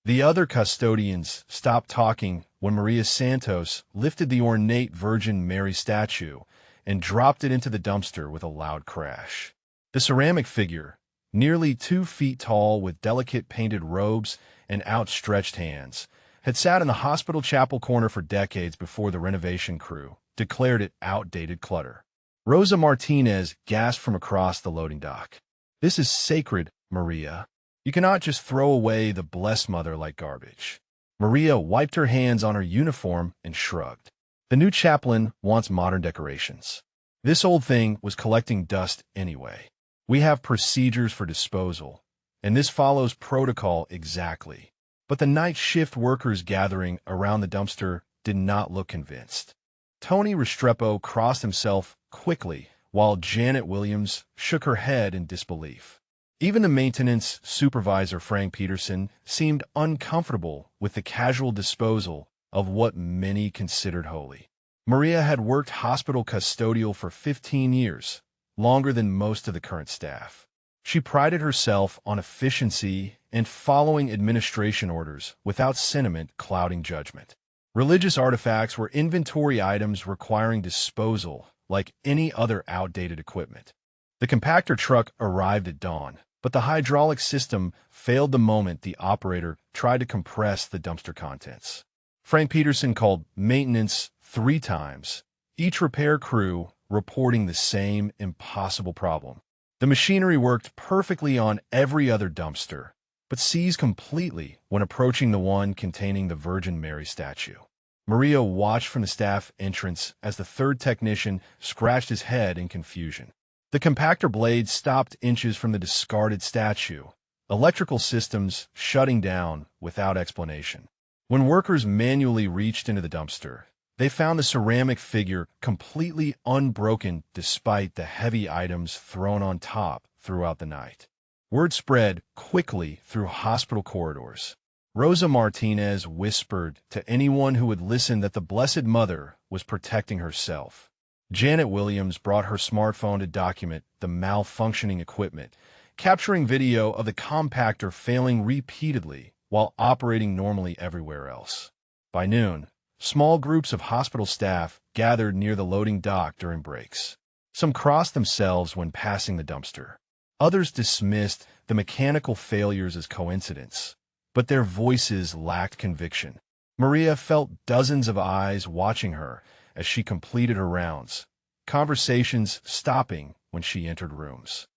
The other custodians stopped talking when Maria Santos lifted the ornate Virgin Mary statue and dropped it into the dumpster with a loud crash. The ceramic figure, nearly 2 feet tall with delicate painted robes and outstretched hands, had sat in the hospital chapel corner for decades before the renovation crew declared it outdated clutter. Rosa Martinez gasped from across the loading dock. "This is sacred, Maria. You cannot just throw away the Blessed Mother like garbage." Maria wiped her hands on her uniform and shrugged. "The new chaplain wants modern decorations. This old thing was collecting dust anyway. We have procedures for disposal, and this follows protocol exactly." But the night shift workers gathering around the dumpster did not look convinced. Tony Restrepo crossed himself quickly, while Janet Williams shook her head in disbelief. Even the maintenance supervisor, Frank Peterson, seemed uncomfortable with the casual disposal of what many considered holy. Maria had worked hospital custodial for 15 years, longer than most of the current staff. She prided herself on efficiency and following administration orders without sentiment clouding judgment. Religious artifacts were inventory items requiring disposal like any other outdated equipment. The compactor truck arrived at dawn, but the hydraulic system failed the moment the operator tried to compress the dumpster contents. Frank Peterson called maintenance 3 times, each repair crew reporting the same impossible problem. The machinery worked perfectly on every other dumpster, but seized completely when approaching the one containing the Virgin Mary statue. Maria watched from the staff entrance as the 3rd technician scratched his head in confusion. The compactor blade stopped inches from the discarded statue, electrical systems shutting down without explanation. When workers manually reached into the dumpster, they found the ceramic figure completely unbroken despite the heavy items thrown on top throughout the night. Word spread quickly through hospital corridors. Rosa Martinez whispered to anyone who would listen that the Blessed Mother was protecting herself. Janet Williams brought her smartphone to document the malfunctioning equipment, capturing video of the compactor failing repeatedly while operating normally everywhere else. By noon, small groups of hospital staff gathered near the loading dock during breaks. Some crossed themselves when passing the dumpster. Others dismissed the mechanical failures as coincidence, but their voices lacked conviction. Maria felt dozens of eyes watching her as she completed her rounds, conversations stopping when she entered rooms.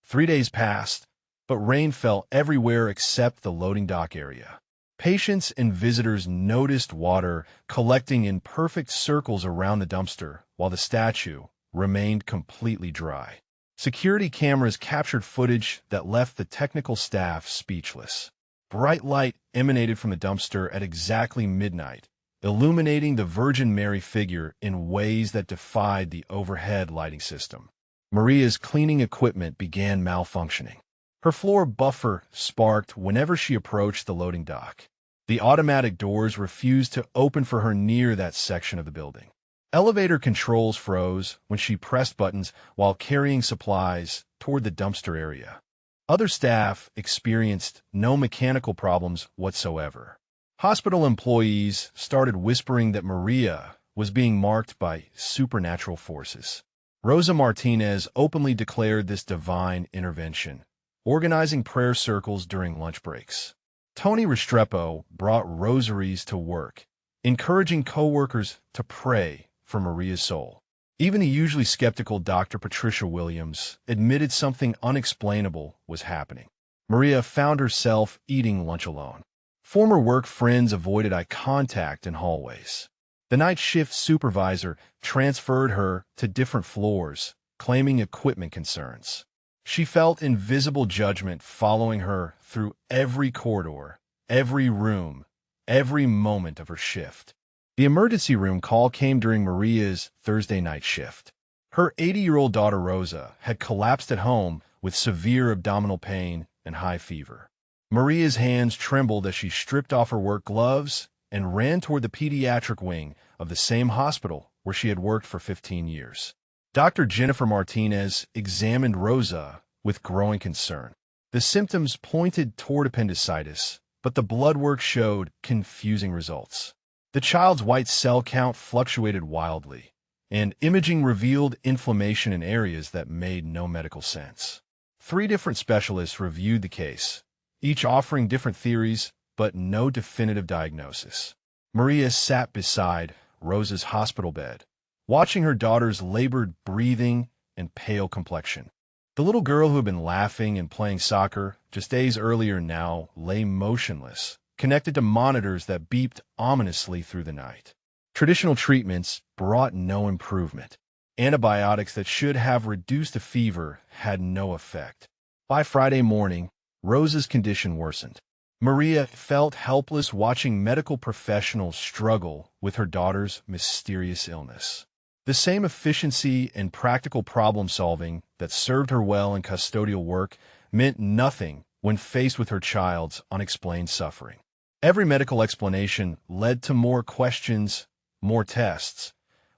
3 days passed, but rain fell everywhere except the loading dock area. Patients and visitors noticed water collecting in perfect circles around the dumpster while the statue remained completely dry. Security cameras captured footage that left the technical staff speechless. Bright light emanated from the dumpster at exactly midnight, illuminating the Virgin Mary figure in ways that defied the overhead lighting system. Maria's cleaning equipment began malfunctioning. Her floor buffer sparked whenever she approached the loading dock. The automatic doors refused to open for her near that section of the building. Elevator controls froze when she pressed buttons while carrying supplies toward the dumpster area. Other staff experienced no mechanical problems whatsoever. Hospital employees started whispering that Maria was being marked by supernatural forces. Rosa Martinez openly declared this divine intervention, organizing prayer circles during lunch breaks. Tony Restrepo brought rosaries to work, encouraging coworkers to pray for Maria's soul. Even the usually skeptical Dr. Patricia Williams admitted something unexplainable was happening. Maria found herself eating lunch alone. Former work friends avoided eye contact in hallways. The night shift supervisor transferred her to different floors, claiming equipment concerns. She felt invisible judgment following her through every corridor, every room, every moment of her shift. The emergency room call came during Maria's Thursday night shift. Her 80-year-old daughter Rosa had collapsed at home with severe abdominal pain and high fever. Maria's hands trembled as she stripped off her work gloves and ran toward the pediatric wing of the same hospital where she had worked for 15 years. Dr. Jennifer Martinez examined Rosa with growing concern. The symptoms pointed toward appendicitis, but the blood work showed confusing results. The child's white cell count fluctuated wildly, and imaging revealed inflammation in areas that made no medical sense. 3 different specialists reviewed the case, each offering different theories, but no definitive diagnosis. Maria sat beside Rosa's hospital bed, watching her daughter's labored breathing and pale complexion. The little girl who had been laughing and playing soccer just days earlier now lay motionless, connected to monitors that beeped ominously through the night. Traditional treatments brought no improvement. Antibiotics that should have reduced the fever had no effect. By Friday morning, Rosa's condition worsened. Maria felt helpless watching medical professionals struggle with her daughter's mysterious illness. The same efficiency and practical problem-solving that served her well in custodial work meant nothing when faced with her child's unexplained suffering. Every medical explanation led to more questions, more tests,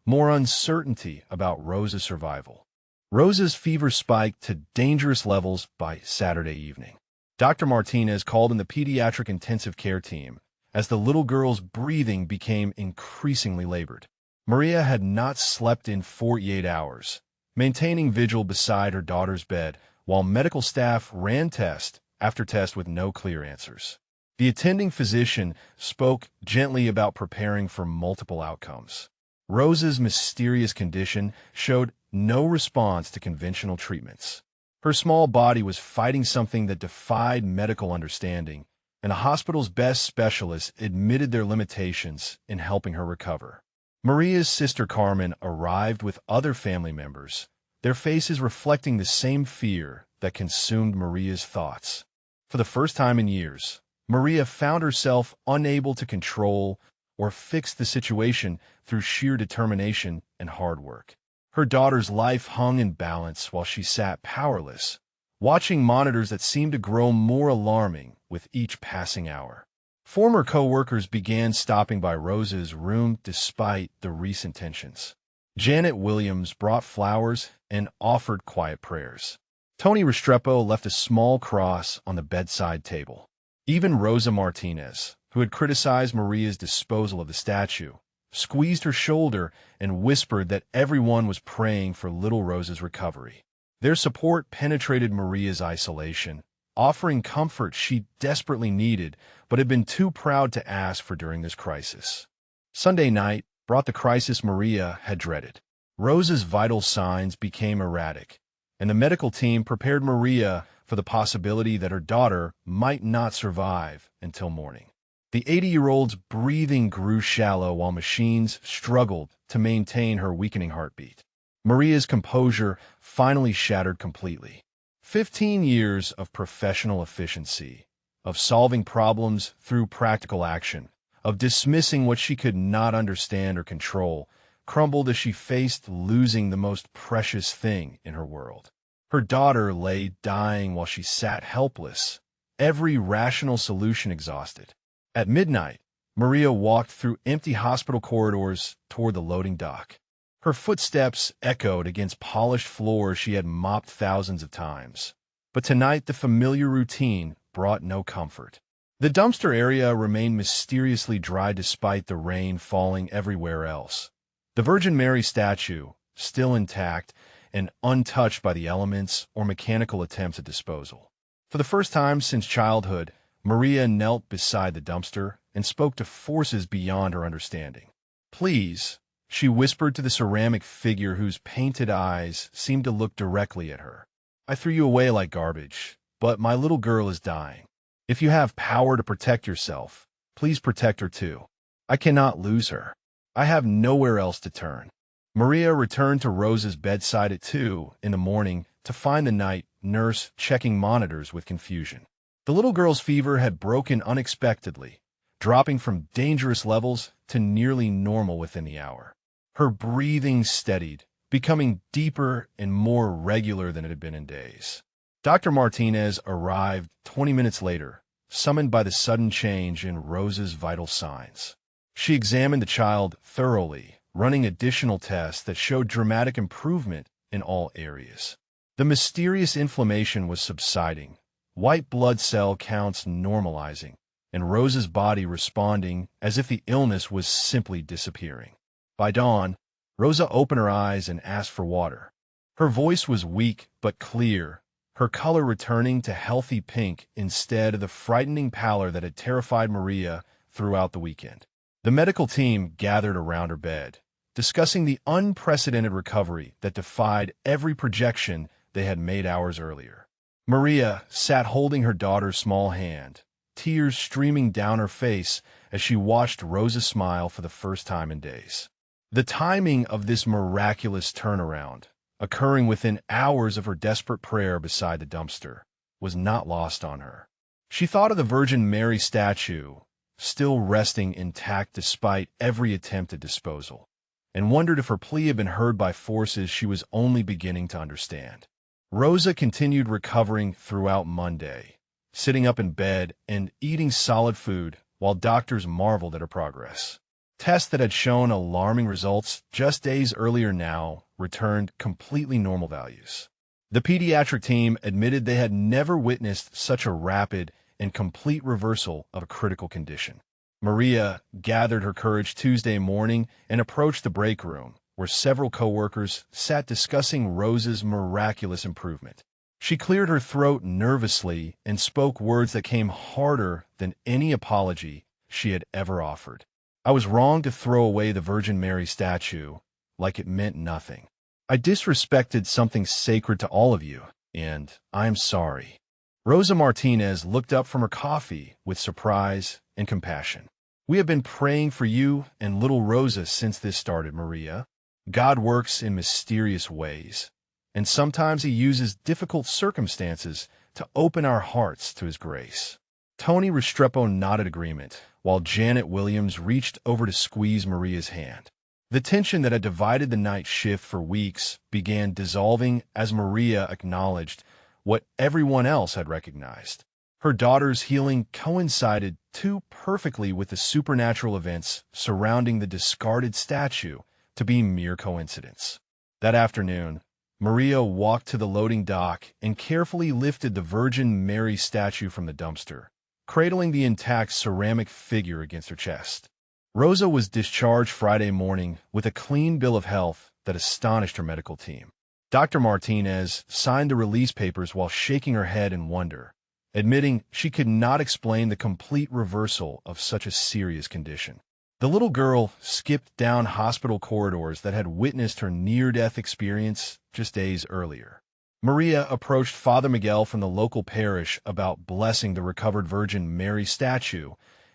more uncertainty about Rosa's survival. Rosa's fever spiked to dangerous levels by Saturday evening. Dr. Martinez called in the pediatric intensive care team as the little girl's breathing became increasingly labored. Maria had not slept in 48 hours, maintaining vigil beside her daughter's bed while medical staff ran test after test with no clear answers. The attending physician spoke gently about preparing for multiple outcomes. Rosa's mysterious condition showed no response to conventional treatments. Her small body was fighting something that defied medical understanding, and the hospital's best specialists admitted their limitations in helping her recover. Maria's sister Carmen arrived with other family members, their faces reflecting the same fear that consumed Maria's thoughts. For the first time in years, Maria found herself unable to control or fix the situation through sheer determination and hard work. Her daughter's life hung in balance while she sat powerless, watching monitors that seemed to grow more alarming with each passing hour. Former co-workers began stopping by Rosa's room despite the recent tensions. Janet Williams brought flowers and offered quiet prayers. Tony Restrepo left a small cross on the bedside table. Even Rosa Martinez, who had criticized Maria's disposal of the statue, squeezed her shoulder and whispered that everyone was praying for little Rosa's recovery. Their support penetrated Maria's isolation, offering comfort she desperately needed but had been too proud to ask for during this crisis. Sunday night brought the crisis Maria had dreaded. Rosa's vital signs became erratic, and the medical team prepared Maria for the possibility that her daughter might not survive until morning. The 80-year-old's breathing grew shallow while machines struggled to maintain her weakening heartbeat. Maria's composure finally shattered completely. 15 years of professional efficiency, of solving problems through practical action, of dismissing what she could not understand or control, crumbled as she faced losing the most precious thing in her world. Her daughter lay dying while she sat helpless, every rational solution exhausted. At midnight, Maria walked through empty hospital corridors toward the loading dock. Her footsteps echoed against polished floors she had mopped thousands of times. But tonight the familiar routine brought no comfort. The dumpster area remained mysteriously dry despite the rain falling everywhere else. The Virgin Mary statue, still intact and untouched by the elements or mechanical attempts at disposal. For the first time since childhood, Maria knelt beside the dumpster and spoke to forces beyond her understanding. "Please," she whispered to the ceramic figure whose painted eyes seemed to look directly at her. "I threw you away like garbage, but my little girl is dying. If you have power to protect yourself, please protect her too. I cannot lose her. I have nowhere else to turn." Maria returned to Rosa's bedside at 2 in the morning to find the night nurse checking monitors with confusion. The little girl's fever had broken unexpectedly, dropping from dangerous levels to nearly normal within the hour. Her breathing steadied, becoming deeper and more regular than it had been in days. Dr. Martinez arrived 20 minutes later, summoned by the sudden change in Rosa's vital signs. She examined the child thoroughly, running additional tests that showed dramatic improvement in all areas. The mysterious inflammation was subsiding, white blood cell counts normalizing, and Rosa's body responding as if the illness was simply disappearing. By dawn, Rosa opened her eyes and asked for water. Her voice was weak but clear, her color returning to healthy pink instead of the frightening pallor that had terrified Maria throughout the weekend. The medical team gathered around her bed, discussing the unprecedented recovery that defied every projection they had made hours earlier. Maria sat holding her daughter's small hand, tears streaming down her face as she watched Rosa smile for the first time in days. The timing of this miraculous turnaround, occurring within hours of her desperate prayer beside the dumpster, was not lost on her. She thought of the Virgin Mary statue, still resting intact despite every attempt at disposal, and wondered if her plea had been heard by forces she was only beginning to understand. Rosa continued recovering throughout Monday, sitting up in bed and eating solid food while doctors marveled at her progress. Tests that had shown alarming results just days earlier now returned completely normal values. The pediatric team admitted they had never witnessed such a rapid and complete reversal of a critical condition. Maria gathered her courage Tuesday morning and approached the break room, where several coworkers sat discussing Rosa's miraculous improvement. She cleared her throat nervously and spoke words that came harder than any apology she had ever offered. I was wrong to throw away the Virgin Mary statue like it meant nothing. I disrespected something sacred to all of you, and I'm sorry. Rosa Martinez looked up from her coffee with surprise and compassion. We have been praying for you and little Rosa since this started, Maria. God works in mysterious ways, and sometimes he uses difficult circumstances to open our hearts to his grace. Tony Restrepo nodded agreement, while Janet Williams reached over to squeeze Maria's hand. The tension that had divided the night shift for weeks began dissolving as Maria acknowledged what everyone else had recognized. Her daughter's healing coincided too perfectly with the supernatural events surrounding the discarded statue to be mere coincidence. That afternoon, Maria walked to the loading dock and carefully lifted the Virgin Mary statue from the dumpster, cradling the intact ceramic figure against her chest. Rosa was discharged Friday morning with a clean bill of health that astonished her medical team. Dr. Martinez signed the release papers while shaking her head in wonder, admitting she could not explain the complete reversal of such a serious condition. The little girl skipped down hospital corridors that had witnessed her near-death experience just days earlier. Maria approached Father Miguel from the local parish about blessing the recovered Virgin Mary statue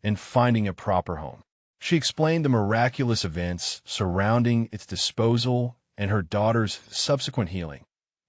and finding a proper home. She explained the miraculous events surrounding its disposal and her daughter's subsequent healing,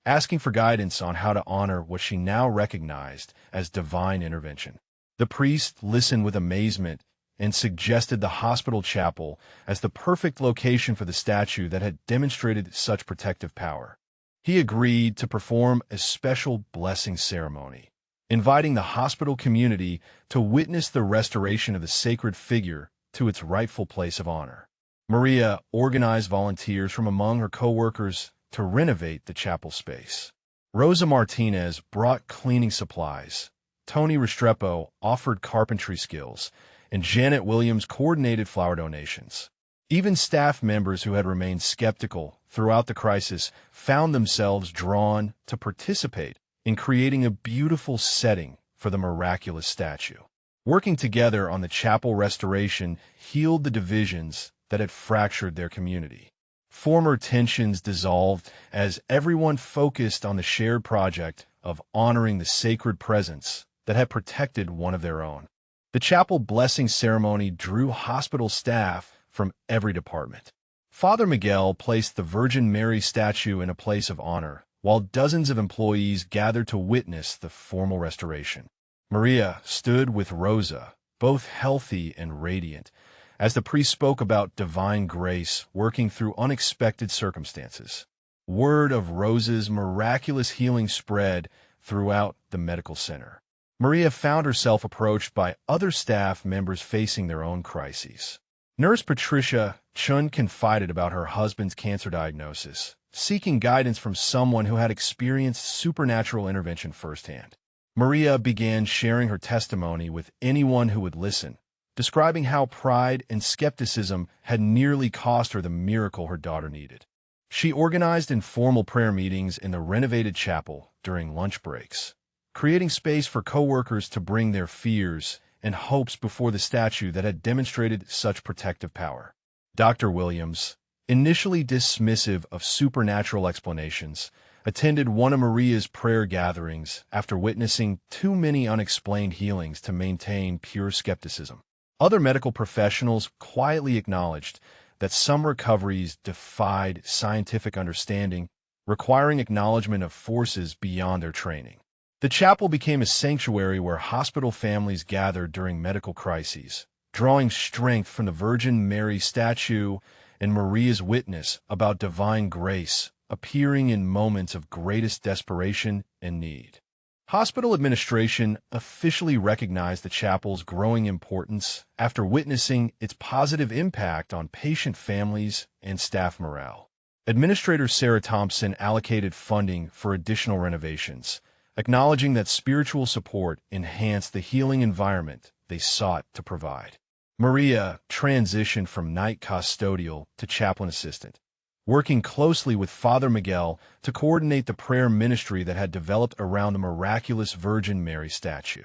asking for guidance on how to honor what she now recognized as divine intervention. The priest listened with amazement and suggested the hospital chapel as the perfect location for the statue that had demonstrated such protective power. He agreed to perform a special blessing ceremony, inviting the hospital community to witness the restoration of the sacred figure to its rightful place of honor. Maria organized volunteers from among her co-workers to renovate the chapel space. Rosa Martinez brought cleaning supplies, Tony Restrepo offered carpentry skills, and Janet Williams coordinated flower donations. Even staff members who had remained skeptical throughout the crisis found themselves drawn to participate in creating a beautiful setting for the miraculous statue. Working together on the chapel restoration healed the divisions that had fractured their community. Former tensions dissolved as everyone focused on the shared project of honoring the sacred presence that had protected one of their own. The chapel blessing ceremony drew hospital staff from every department. Father Miguel placed the Virgin Mary statue in a place of honor, while dozens of employees gathered to witness the formal restoration. Maria stood with Rosa, both healthy and radiant, as the priest spoke about divine grace working through unexpected circumstances. Word of Rosa's miraculous healing spread throughout the medical center. Maria found herself approached by other staff members facing their own crises. Nurse Patricia Chun confided about her husband's cancer diagnosis, seeking guidance from someone who had experienced supernatural intervention firsthand. Maria began sharing her testimony with anyone who would listen, describing how pride and skepticism had nearly cost her the miracle her daughter needed. She organized informal prayer meetings in the renovated chapel during lunch breaks, creating space for coworkers to bring their fears and hopes before the statue that had demonstrated such protective power. Dr. Williams, initially dismissive of supernatural explanations, attended one of Maria's prayer gatherings after witnessing too many unexplained healings to maintain pure skepticism. Other medical professionals quietly acknowledged that some recoveries defied scientific understanding, requiring acknowledgement of forces beyond their training. The chapel became a sanctuary where hospital families gathered during medical crises, drawing strength from the Virgin Mary statue and Maria's witness about divine grace appearing in moments of greatest desperation and need. Hospital administration officially recognized the chapel's growing importance after witnessing its positive impact on patient families and staff morale. Administrator Sarah Thompson allocated funding for additional renovations, acknowledging that spiritual support enhanced the healing environment they sought to provide. Maria transitioned from night custodial to chaplain assistant, working closely with Father Miguel to coordinate the prayer ministry that had developed around the miraculous Virgin Mary statue.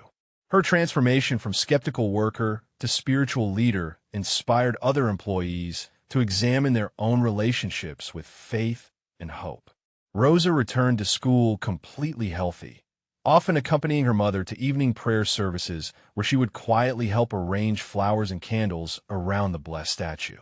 Her transformation from skeptical worker to spiritual leader inspired other employees to examine their own relationships with faith and hope. Rosa returned to school completely healthy, often accompanying her mother to evening prayer services where she would quietly help arrange flowers and candles around the blessed statue.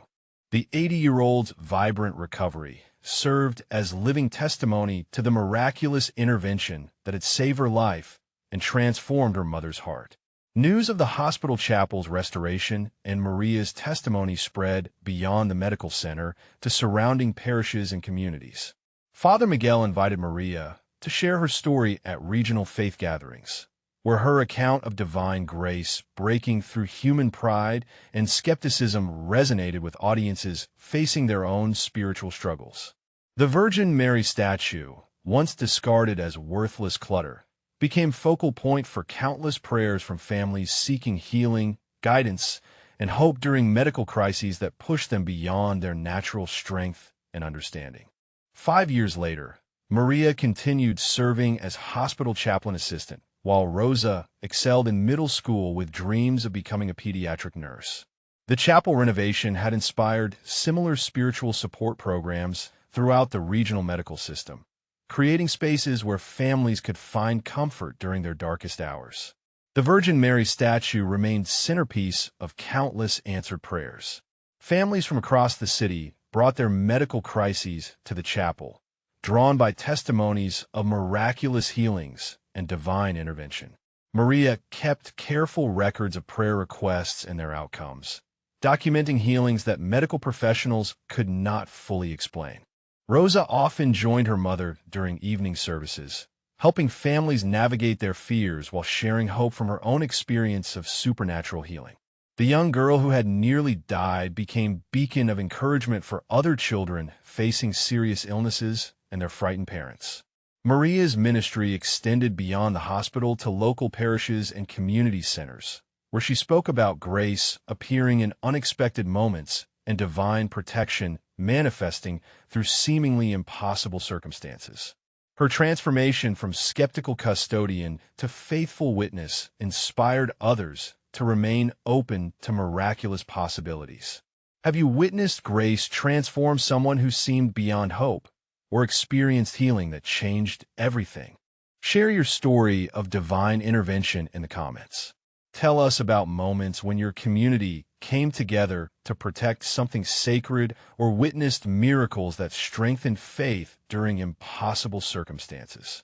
The 80-year-old's vibrant recovery served as living testimony to the miraculous intervention that had saved her life and transformed her mother's heart. News of the hospital chapel's restoration and Maria's testimony spread beyond the medical center to surrounding parishes and communities. Father Miguel invited Maria to share her story at regional faith gatherings, where her account of divine grace breaking through human pride and skepticism resonated with audiences facing their own spiritual struggles. The Virgin Mary statue, once discarded as worthless clutter, became focal point for countless prayers from families seeking healing, guidance, and hope during medical crises that pushed them beyond their natural strength and understanding. 5 years later, Maria continued serving as hospital chaplain assistant, while Rosa excelled in middle school with dreams of becoming a pediatric nurse. The chapel renovation had inspired similar spiritual support programs throughout the regional medical system, creating spaces where families could find comfort during their darkest hours. The Virgin Mary statue remained centerpiece of countless answered prayers. Families from across the city brought their medical crises to the chapel, drawn by testimonies of miraculous healings and divine intervention. Maria kept careful records of prayer requests and their outcomes, documenting healings that medical professionals could not fully explain. Rosa often joined her mother during evening services, helping families navigate their fears while sharing hope from her own experience of supernatural healing. The young girl who had nearly died became a beacon of encouragement for other children facing serious illnesses and their frightened parents. Maria's ministry extended beyond the hospital to local parishes and community centers, where she spoke about grace appearing in unexpected moments and divine protection manifesting through seemingly impossible circumstances. Her transformation from skeptical custodian to faithful witness inspired others to remain open to miraculous possibilities. Have you witnessed grace transform someone who seemed beyond hope, or experienced healing that changed everything? Share your story of divine intervention in the comments. Tell us about moments when your community came together to protect something sacred or witnessed miracles that strengthened faith during impossible circumstances.